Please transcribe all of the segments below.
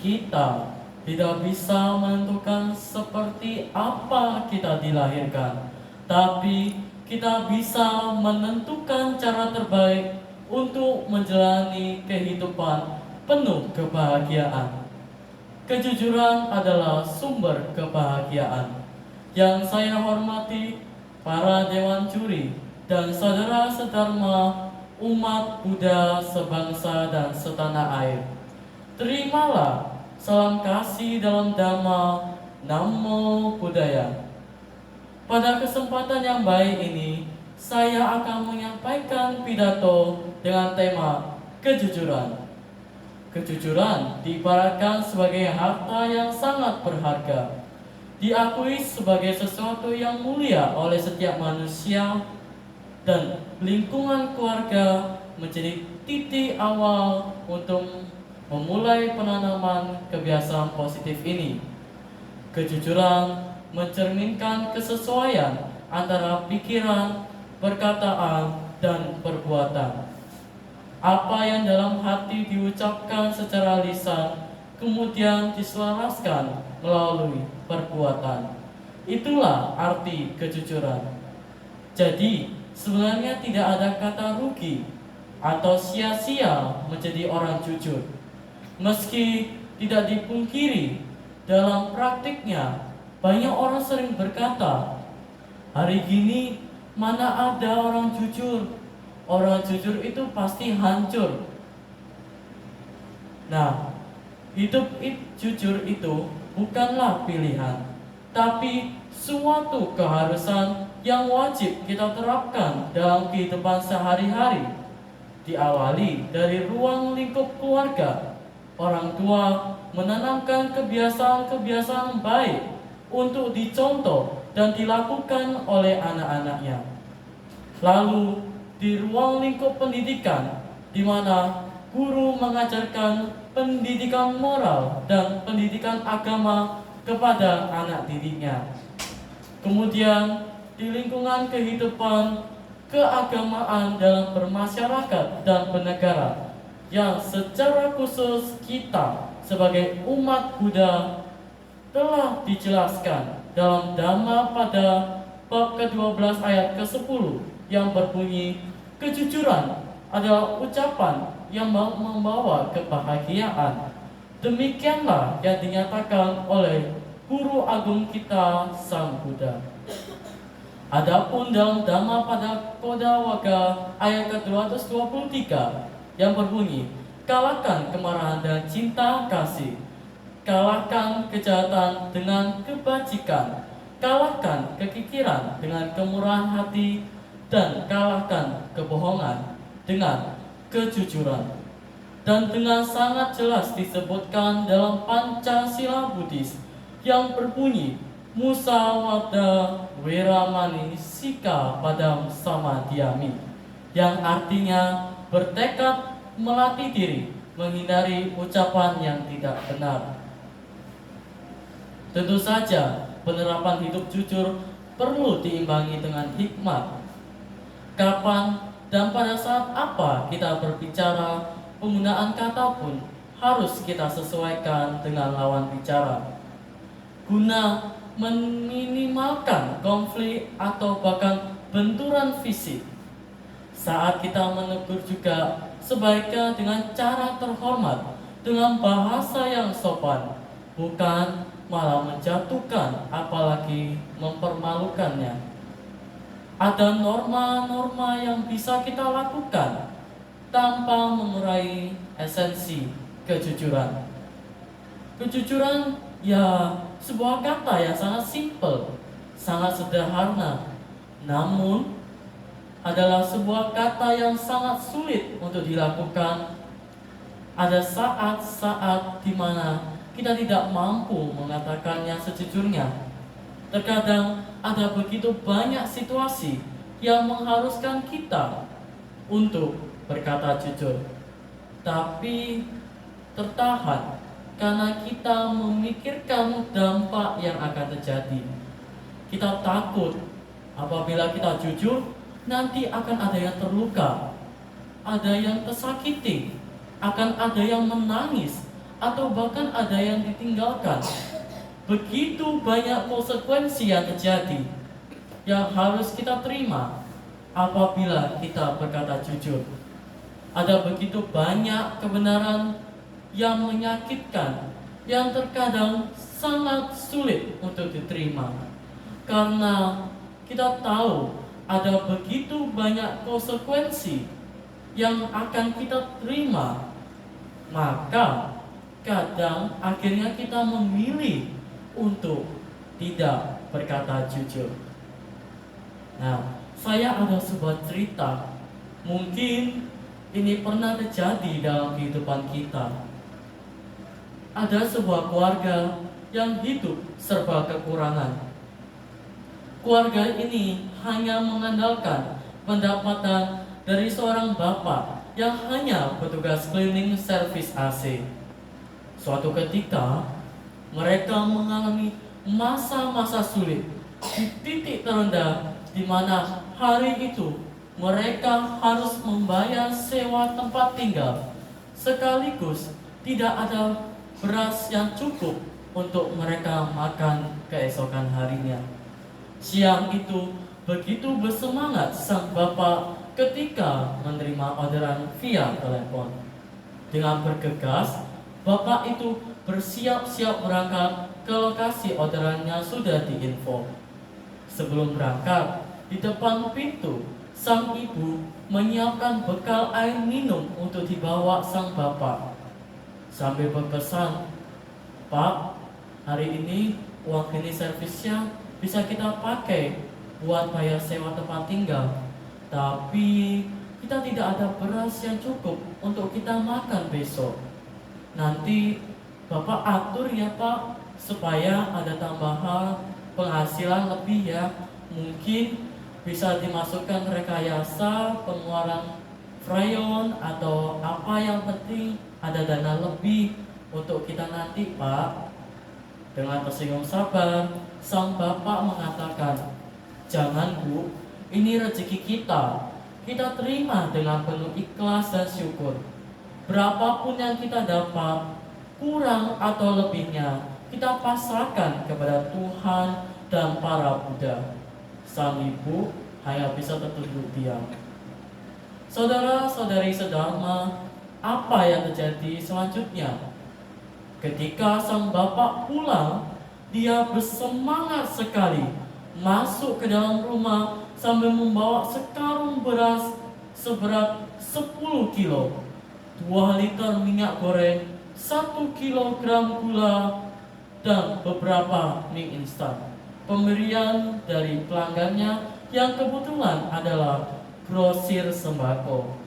Kita tidak bisa menentukan seperti apa kita dilahirkan, tapi kita bisa menentukan cara terbaik untuk menjalani kehidupan penuh kebahagiaan. Kejujuran adalah sumber kebahagiaan. Yang saya hormati para dewan juri dan saudara sedharma umat Buddha sebangsa dan setanah air. Terimalah salam kasih dalam Dhamma. Namo Buddhaya. Pada kesempatan yang baik ini, saya akan menyampaikan pidato dengan tema kejujuran. Kejujuran diibaratkan sebagai harta yang sangat berharga, diakui sebagai sesuatu yang mulia oleh setiap manusia, dan lingkungan keluarga menjadi titik awal untuk memulai penanaman kebiasaan positif ini. Kejujuran mencerminkan kesesuaian antara pikiran, perkataan, dan perbuatan. Apa yang dalam hati diucapkan secara lisan, kemudian diselaraskan melalui perbuatan. Itulah arti kejujuran. Jadi, sebenarnya tidak ada kata rugi atau sia-sia menjadi orang jujur. Meski tidak dipungkiri, dalam praktiknya banyak orang sering berkata, hari gini mana ada orang jujur? Orang jujur itu pasti hancur. Nah, jujur itu bukanlah pilihan, tapi suatu keharusan yang wajib kita terapkan dalam kehidupan sehari-hari. Diawali dari ruang lingkup keluarga. Orang tua menanamkan kebiasaan-kebiasaan baik untuk dicontoh dan dilakukan oleh anak-anaknya. Lalu di ruang lingkup pendidikan, di mana guru mengajarkan pendidikan moral dan pendidikan agama kepada anak didiknya. Kemudian di lingkungan kehidupan keagamaan dalam bermasyarakat dan bernegara, yang secara khusus kita sebagai umat Buddha telah dijelaskan dalam Dhamma pada bab ke-12 ayat ke-10 yang berbunyi, kejujuran adalah ucapan yang membawa kebahagiaan. Demikianlah yang dinyatakan oleh Guru Agung kita Sang Buddha. Adapun dalam Dhamma pada Kodawaga ayat ke-223 yang berbunyi, kalahkan kemarahan dan cinta kasih, kalahkan kejahatan dengan kebajikan, kalahkan kekikiran dengan kemurahan hati, dan kalahkan kebohongan dengan kejujuran. Dan dengan sangat jelas disebutkan dalam Pancasila Buddhis yang berbunyi, Musawada Weramani Sika Padam Samadhyami, yang artinya bertekad melatih diri menghindari ucapan yang tidak benar. Tentu saja penerapan hidup jujur perlu diimbangi dengan hikmat. Kapan dan pada saat apa kita berbicara, penggunaan kata pun harus kita sesuaikan dengan lawan bicara, guna meminimalkan konflik atau bahkan benturan fisik. Saat kita menegur juga sebaiknya dengan cara terhormat, dengan bahasa yang sopan, bukan malah menjatuhkan apalagi mempermalukannya. Ada norma-norma yang bisa kita lakukan tanpa mengurangi esensi kejujuran. Kejujuran ya sebuah kata yang sangat simpel, sangat sederhana, namun adalah sebuah kata yang sangat sulit untuk dilakukan. Ada saat-saat di mana kita tidak mampu mengatakannya sejujurnya. Terkadang ada begitu banyak situasi yang mengharuskan kita untuk berkata jujur, tapi tertahan karena kita memikirkan dampak yang akan terjadi. Kita takut apabila kita jujur, nanti akan ada yang terluka, ada yang tersakiti, akan ada yang menangis, atau bahkan ada yang ditinggalkan. Begitu banyak konsekuensi yang terjadi yang harus kita terima apabila kita berkata jujur. Ada begitu banyak kebenaran yang menyakitkan, yang terkadang sangat sulit untuk diterima. Karena kita tahu ada begitu banyak konsekuensi yang akan kita terima, maka kadang akhirnya kita memilih untuk tidak berkata jujur. Nah, saya ada sebuah cerita. Mungkin ini pernah terjadi dalam kehidupan kita. Ada sebuah keluarga yang hidup serba kekurangan. Keluarga ini hanya mengandalkan pendapatan dari seorang bapak yang hanya petugas cleaning service AC. Suatu ketika, mereka mengalami masa-masa sulit di titik terendah di mana hari itu mereka harus membayar sewa tempat tinggal, sekaligus tidak ada beras yang cukup untuk mereka makan keesokan harinya. Siang itu begitu bersemangat sang bapak ketika menerima orderan via telepon. Dengan bergegas, bapak itu bersiap-siap berangkat ke lokasi orderannya sudah diinfo. Sebelum berangkat, di depan pintu, sang ibu menyiapkan bekal air minum untuk dibawa sang bapak. Sambil berpesan, "Pak, hari ini uang cleaning servisnya bisa kita pakai buat bayar sewa tempat tinggal. Tapi kita tidak ada beras yang cukup untuk kita makan besok. Nanti Bapak atur ya Pak, supaya ada tambahan penghasilan lebih ya. Mungkin bisa dimasukkan rekayasa pengeluaran freon atau apa, yang penting ada dana lebih untuk kita nanti Pak." Dengan tersenyum sabar, sang bapak mengatakan, "Jangan Bu, ini rezeki kita. Kita terima dengan penuh ikhlas dan syukur. Berapapun yang kita dapat, kurang atau lebihnya, kita pasrahkan kepada Tuhan dan para Buddha." Sang ibu hanya bisa tertunduk diam. Saudara-saudari sedharma, apa yang terjadi selanjutnya? Ketika sang bapak pulang, dia bersemangat sekali masuk ke dalam rumah sambil membawa sekarung beras seberat 10 kilo, 2 liter minyak goreng, 1 kilogram gula, dan beberapa mie instan. Pemberian dari pelanggannya yang kebetulan adalah grosir sembako.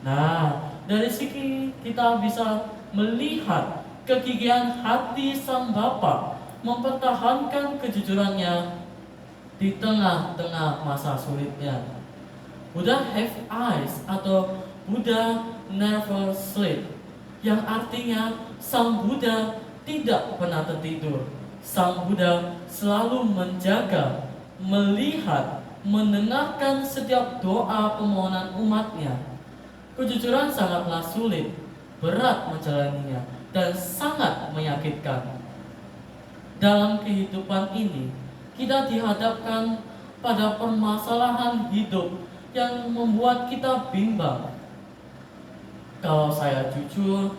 Nah, dari sini kita bisa melihat kegigihan hati sang bapak mempertahankan kejujurannya di tengah-tengah masa sulitnya. Buddha have eyes atau Buddha never sleep, yang artinya sang Buddha tidak pernah tertidur. Sang Buddha selalu menjaga, melihat, mendengarkan setiap doa permohonan umatnya. Kejujuran sangatlah sulit, berat menjalaninya, dan sangat menyakitkan. Dalam kehidupan ini, kita dihadapkan pada permasalahan hidup yang membuat kita bimbang. Kalau saya jujur,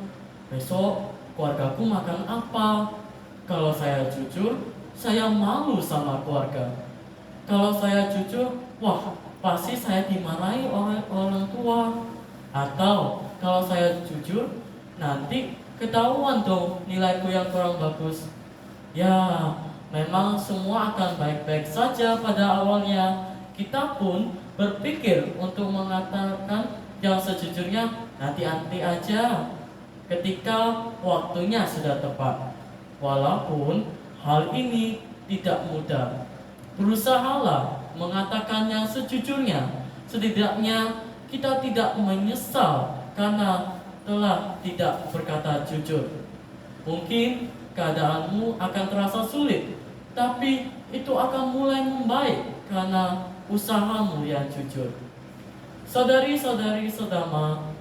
besok keluargaku makan apa? Kalau saya jujur, saya malu sama keluarga. Kalau saya jujur, wah, pasti saya dimarahi oleh orang tua. Atau kalau saya jujur, nanti ketahuan dong nilaiku yang kurang bagus. Ya, memang semua akan baik-baik saja pada awalnya. Kita pun berpikir untuk mengatakan yang sejujurnya nanti aja, ketika waktunya sudah tepat. Walaupun hal ini tidak mudah, berusahalah mengatakan yang sejujurnya. Setidaknya kita tidak menyesal karena telah tidak berkata jujur. Mungkin keadaanmu akan terasa sulit, tapi itu akan mulai membaik karena usahamu yang jujur. Saudari-saudari sedama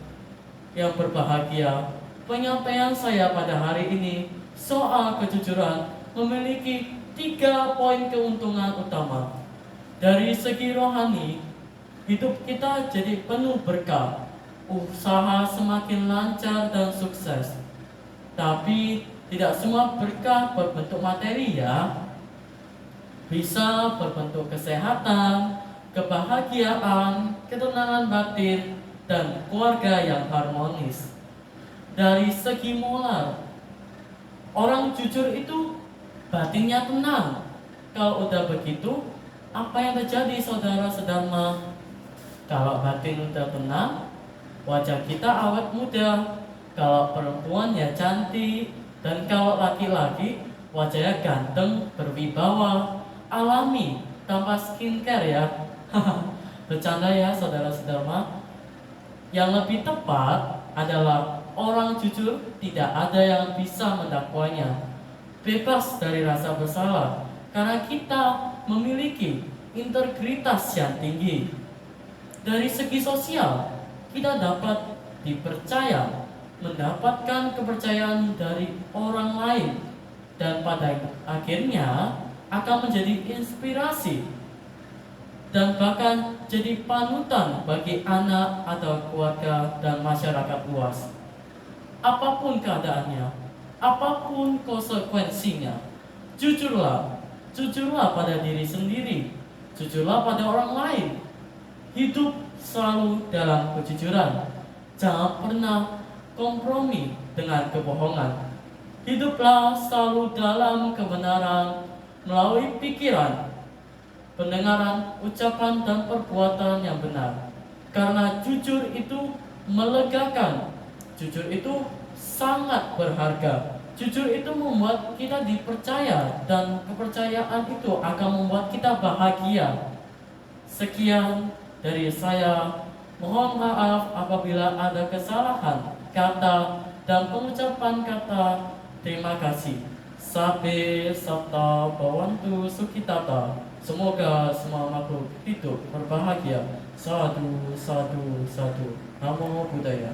yang berbahagia, penyampaian saya pada hari ini soal kejujuran memiliki 3 poin keuntungan utama. Dari segi rohani, hidup kita jadi penuh berkah, usaha semakin lancar dan sukses. Tapi tidak semua berkah berbentuk materi ya. Bisa berbentuk kesehatan, kebahagiaan, ketenangan batin, dan keluarga yang harmonis. Dari segi moral, orang jujur itu batinnya tenang. Kalau udah begitu, apa yang terjadi saudara sedama? Kalau batin udah tenang, wajah kita awet muda. Kalau perempuan ya cantik. Dan kalau laki-laki, wajahnya ganteng, berwibawa, alami, tanpa skincare ya. Bercanda ya saudara sedama. Yang lebih tepat adalah orang jujur tidak ada yang bisa mendakwanya, bebas dari rasa bersalah, karena kita memiliki integritas yang tinggi. Dari segi sosial, kita dapat dipercaya, mendapatkan kepercayaan dari orang lain, dan pada akhirnya akan menjadi inspirasi dan bahkan jadi panutan bagi anak atau keluarga dan masyarakat luas. Apapun keadaannya, apapun konsekuensinya, jujurlah, jujurlah pada diri sendiri, jujurlah pada orang lain. Hidup selalu dalam kejujuran. Jangan pernah kompromi dengan kebohongan. Hiduplah selalu dalam kebenaran melalui pikiran, pendengaran, ucapan, dan perbuatan yang benar. Karena jujur itu melegakan, jujur itu sangat berharga. Jujur itu membuat kita dipercaya, dan kepercayaan itu akan membuat kita bahagia. Sekian dari saya. Mohon maaf apabila ada kesalahan kata dan pengucapan kata. Terima kasih. Sabe Sabta Bawantu Sukitata. Semoga semua makhluk hidup berbahagia. Sadu, sadu, sadu. Namo Buddhaya.